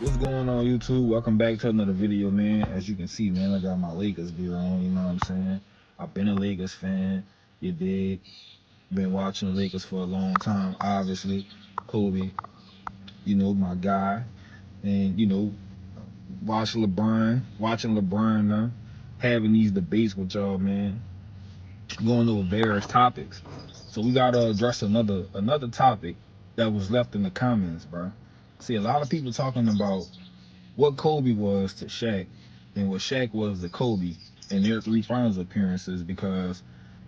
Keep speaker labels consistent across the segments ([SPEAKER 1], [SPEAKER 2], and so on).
[SPEAKER 1] What's going on, YouTube? Welcome back to another video, man. As you can see, man, I got my Lakers gear on, you know what I'm saying? I've been a Lakers fan, you dig? Been watching the Lakers for a long time, obviously. Kobe, my guy. And, watching LeBron now, having these debates with y'all, man, going over various topics. So we gotta address another topic that was left in the comments, bro. See, a lot of people talking about what Kobe was to Shaq and what Shaq was to Kobe in their three finals appearances because,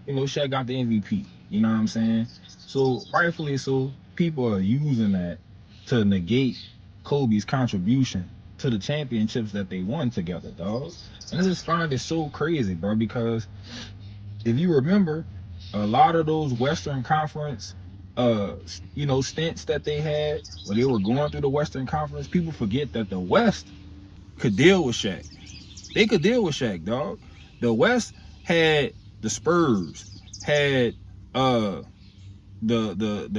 [SPEAKER 1] Shaq got the MVP. You know what I'm saying? So, rightfully so, people are using that to negate Kobe's contribution to the championships that they won together, dog. And I just find it so crazy, bro, because if you remember, a lot of those Western Conference stints that they had when they were going through the Western Conference, people forget that the West could deal with Shaq. They could deal with Shaq, dog. The West had the Spurs, had the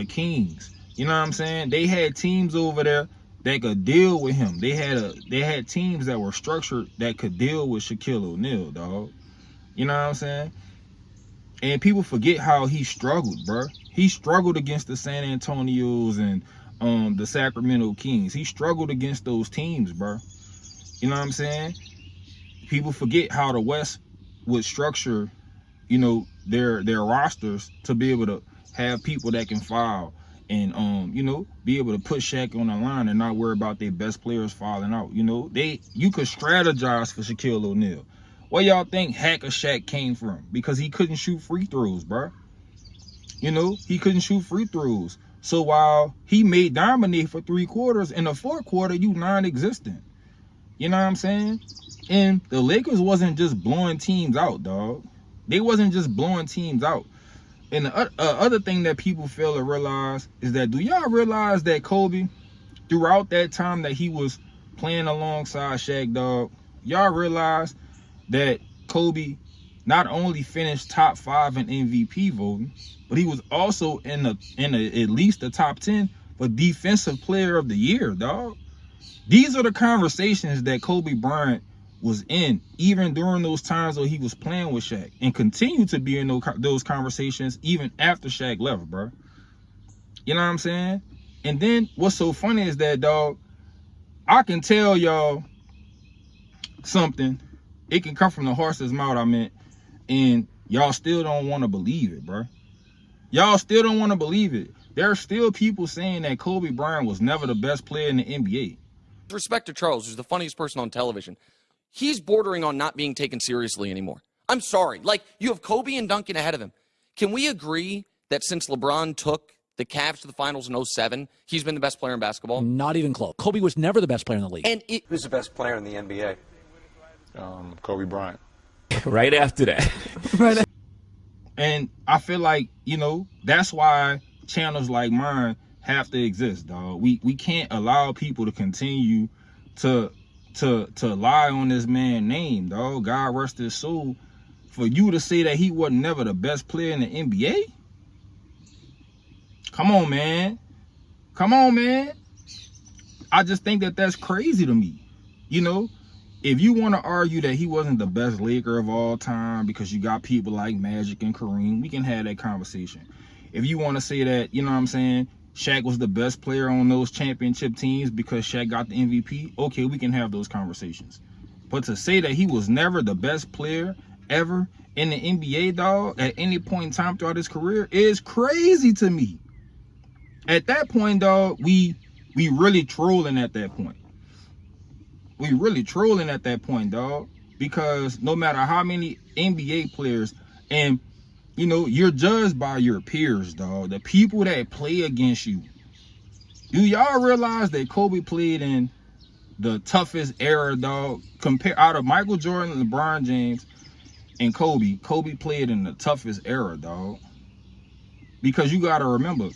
[SPEAKER 1] Kings. You know what I'm saying? They had teams over there that could deal with him. They had teams that were structured that could deal with Shaquille O'Neal, dog. You know what I'm saying? And people forget how he struggled, bro. He struggled against the San Antonios and the Sacramento Kings. He struggled against those teams, bro. You know what I'm saying? People forget how the West would structure, their rosters to be able to have people that can foul and be able to put Shaq on the line and not worry about their best players falling out. You could strategize for Shaquille O'Neal. Where y'all think Hacker Shaq came from? Because he couldn't shoot free throws, bro. He couldn't shoot free throws. So while he may dominate for 3 quarters, in the 4th quarter, you non-existent. You know what I'm saying? And the Lakers wasn't just blowing teams out, dog. They wasn't just blowing teams out. And the other thing that people fail to realize is that, do y'all realize that Kobe, throughout that time that he was playing alongside Shaq, dog, y'all realize that Kobe not only finished top 5 in MVP voting, but he was also in at least the top 10 for Defensive Player of the Year, dog. These are the conversations that Kobe Bryant was in, even during those times where he was playing with Shaq, and continued to be in those conversations even after Shaq left, bro. You know what I'm saying? And then what's so funny is that, dog, I can tell y'all something. It can come from the horse's mouth, and y'all still don't want to believe it, bro. Y'all still don't want to believe it. There are still people saying that Kobe Bryant was never the best player in the NBA.
[SPEAKER 2] Respect to Charles, who's the funniest person on television. He's bordering on not being taken seriously anymore. I'm sorry. Like, you have Kobe and Duncan ahead of him. Can we agree that since LeBron took the Cavs to the finals in 07, he's been the best player in basketball?
[SPEAKER 3] Not even close. Kobe was never the best player in the league.
[SPEAKER 2] And
[SPEAKER 4] who's the best player in the NBA?
[SPEAKER 5] Kobe Bryant.
[SPEAKER 6] Right after that.
[SPEAKER 1] And I feel like, that's why channels like mine have to exist, dog. We can't allow people to continue to lie on this man's name, dog. God rest his soul. For you to say that he wasn't never the best player in the NBA? Come on, man. Come on, man. I just think that that's crazy to me. If you want to argue that he wasn't the best Laker of all time because you got people like Magic and Kareem, we can have that conversation. If you want to say that, Shaq was the best player on those championship teams because Shaq got the MVP, okay, we can have those conversations. But to say that he was never the best player ever in the NBA, dog, at any point in time throughout his career is crazy to me. At that point, dog, we really trolling at that point. We really trolling at that point, dog. Because no matter how many NBA players, and you're judged by your peers, dog. The people that play against you. Do y'all realize that Kobe played in the toughest era, dog? Out of Michael Jordan, LeBron James, and Kobe played in the toughest era, dog. Because you gotta remember,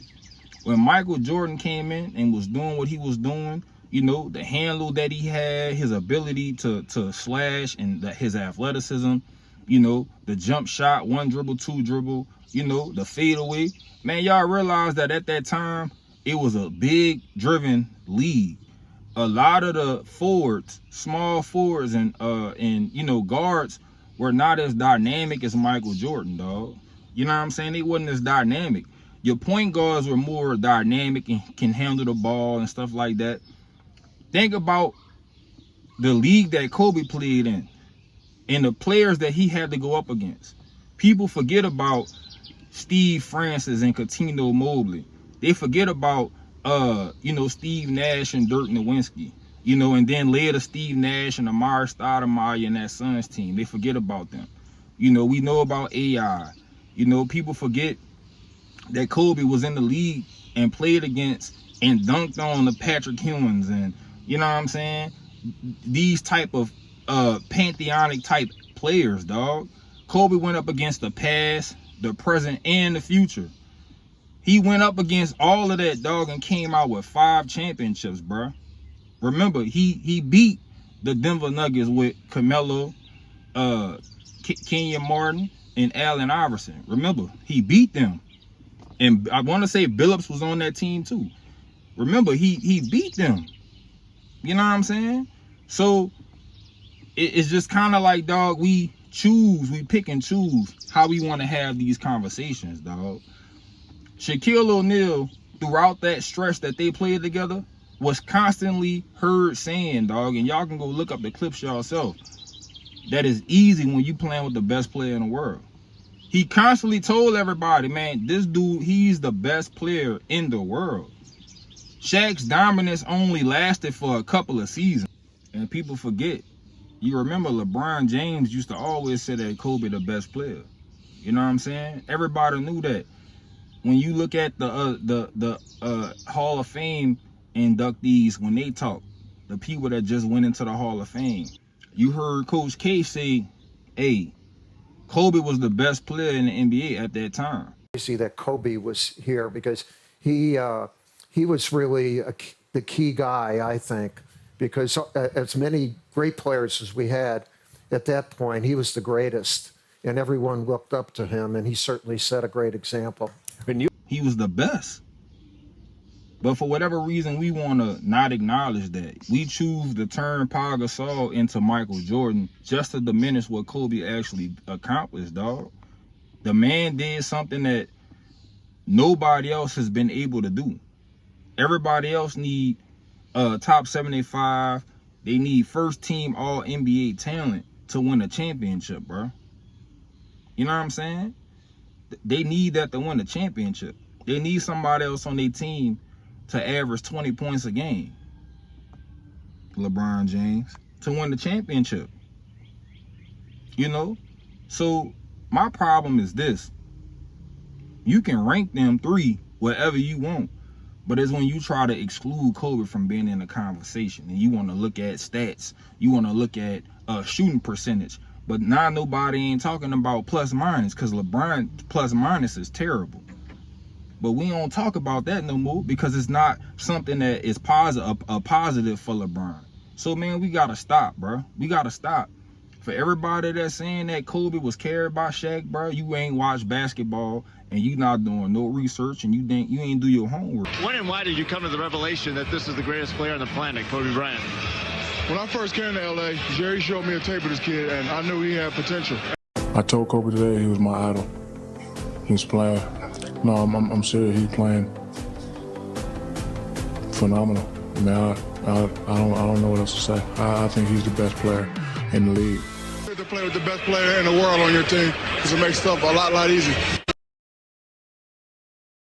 [SPEAKER 1] when Michael Jordan came in and was doing what he was doing, the handle that he had, his ability to slash, and his athleticism, the jump shot, 1 dribble, 2 dribble, the fadeaway. Man, y'all realize that at that time, it was a big driven league. a lot of the forwards, small forwards and guards were not as dynamic as Michael Jordan, dog. You know what I'm saying? They wasn't as dynamic. Your point guards were more dynamic and can handle the ball and stuff like that. Think about the league that Kobe played in and the players that he had to go up against. People forget about Steve Francis and Cuttino Mobley. They forget about Steve Nash and Dirk Nowitzki, and then later Steve Nash and Amari Stoudemire and that Suns team. They forget about them. We know about AI. People forget that Kobe was in the league and played against and dunked on the Patrick Ewings and, you know what I'm saying, these type of pantheonic type players, dog. Kobe went up against the past, the present, and the future. He went up against all of that, dog, and came out with 5 championships, bro. Remember, he beat the Denver Nuggets with Carmelo, Kenyon Martin, and Allen Iverson. Remember, he beat them. And I want to say Billups was on that team too. Remember, he beat them. You know what I'm saying? So it's just kind of like, dog, we pick and choose how we want to have these conversations, dog. Shaquille O'Neal, throughout that stretch that they played together, was constantly heard saying, dog, and y'all can go look up the clips yourself, that is easy when you playing with the best player in the world. He constantly told everybody, man, this dude, he's the best player in the world. Shaq's dominance only lasted for a couple of seasons. And people forget. You remember LeBron James used to always say that Kobe the best player. You know what I'm saying? Everybody knew that. When you look at the Hall of Fame inductees, when they talk, the people that just went into the Hall of Fame, you heard Coach K say, hey, Kobe was the best player in the NBA at that time.
[SPEAKER 7] You see that Kobe was here because he was really the key guy, I think, because as many great players as we had at that point, he was the greatest, and everyone looked up to him, and he certainly set a great example.
[SPEAKER 1] He was the best. But for whatever reason, we want to not acknowledge that. We choose to turn Pau Gasol into Michael Jordan just to diminish what Kobe actually accomplished, dog. The man did something that nobody else has been able to do. Everybody else need top 75. They need first team all NBA talent to win a championship, bro. You know what I'm saying? They need that to win a championship. They need somebody else on their team to average 20 points a game, LeBron James, to win the championship. So my problem is this. You can rank them 3 wherever you want, but it's when you try to exclude Kobe from being in the conversation and you want to look at stats, you want to look at shooting percentage, but now nobody ain't talking about plus minus, because LeBron plus minus is terrible. But we don't talk about that no more because it's not something that is a positive for LeBron. So, man, we got to stop, bro. We got to stop. For everybody that's saying that Kobe was carried by Shaq, bro, you ain't watched basketball and you not doing no research and you ain't do your homework.
[SPEAKER 8] When and why did you come to the revelation that this is the greatest player on the planet, Kobe Bryant?
[SPEAKER 9] When I first came to LA, Jerry showed me a tape of this kid and I knew he had potential.
[SPEAKER 5] I told Kobe today he was my idol. He was playing. No, I'm serious. He's playing phenomenal. I mean, I don't know what else to say. I think he's the best player in the league.
[SPEAKER 9] To play with the best player in the world on your team because it makes stuff a lot easier.